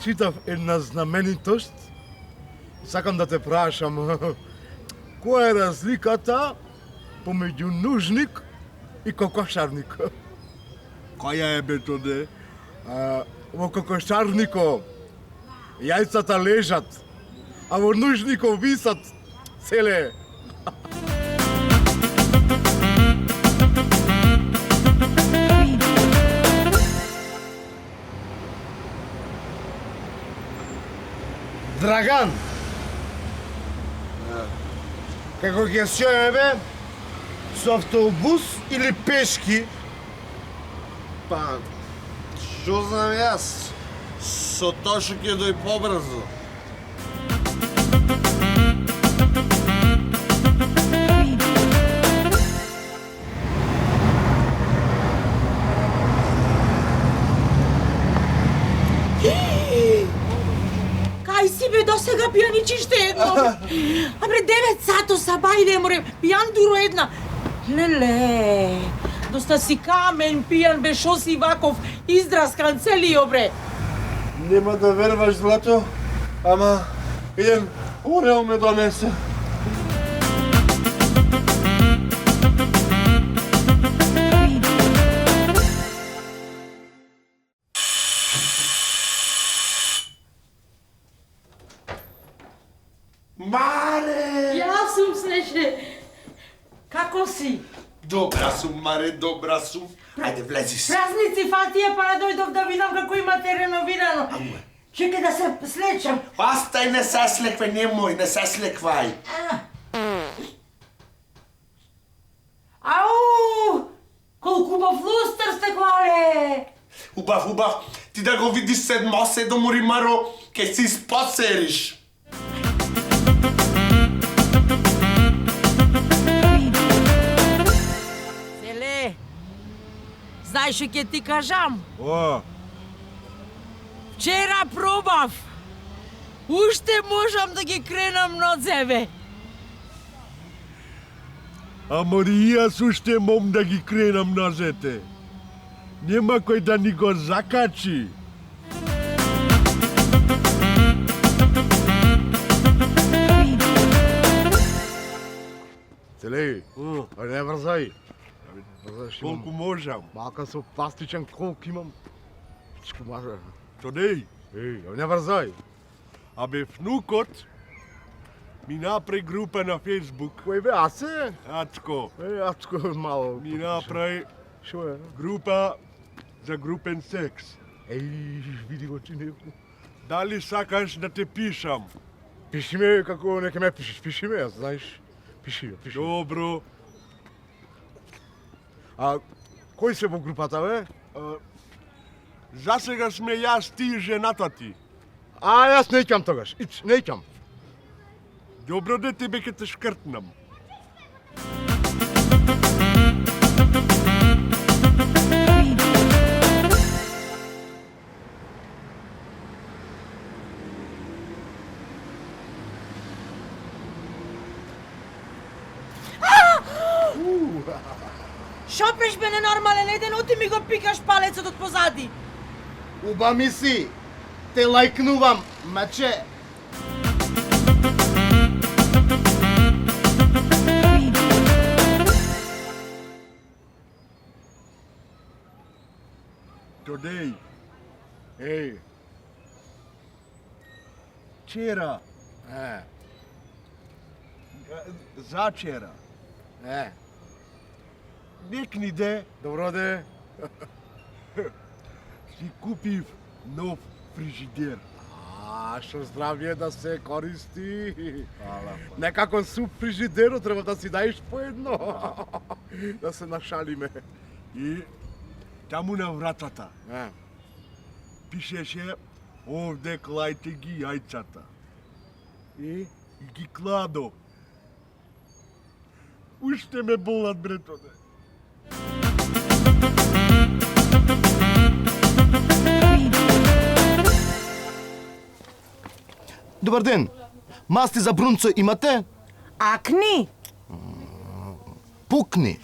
Читав една знаменитост. Сакам да те прашам, која е разликата помеѓу нужник и кокошарник? Која е Методе? Во кокошарникот јајцата лежат, а во нужникот висат целе. Драган! Како ќе сјоеме бе? Со автобус или пешки? Па, што знам јас? Со тоа што ќе дој побрзо. Кај си бе досега пијаничиште едно? Абре 9 сато сабајде море, пијан дуро една. Леле, доста си камен пијан бе, шо си ваков издраскан целио бре. Нема да верваш, Злато, ама еден орел ме донесе. Маре! Јас сум Снеже. Како си? Добра сум, Маре, добра сум. Ајде, влези си. Празници фатија, па не дојдов да видам како имате реновирано. Чекај да се слечам. Остај, не се слеквај, немој, не се слеквај. Ау! Колку убав лустар сте, Кларе! Убав, убав. Ти да го видиш седмо Моримаро, ке си спосериш. Селе, знаеш што ќе ти кажам? О, Вчера пробав. Уште можам да ги кренам ноцеве. ама и јас уште мом да ги кренам нозете. Нема кој да ни го закачи. Целеј, не врзај. Колку можам. Малка со пластичен колк имам. Пичку мажа. Тодеј, Не врзај. абе внукот ми направи група на Фейсбук. Кој бе, Асе? Ацко, Ачко мало. ми направи Шо е? група за групен секс. Види го ти неко. Дали сакаш да те пишам? Пиши ме како не ке ме пишеш. Пиши ме, знаеш. Пиши. Добро. А кој се во групата, бе? Засега сме јас, ти и жената ти. Јас неќам тогаш. Неќам. Добро да тебе ке те шкртнам. Шопеш бе ненормален, еден оти ми го пикаш палецот од позади. Уба ми си. Те лајкнувам, маче. Тодеј, Еј. вчера, зачера, некни де Добро де. си купив нов фрижидер. Што здравје да се користи. Некако суп фрижидеро треба да си даеш по едно. Да се нашалиме. И таму на вратата Е. пишеше овде клајте ги јајцата. И? И ги кладо. Уште ме болат, бретоне. Добар ден. Масти за брунцо имате? Akni? Pukni.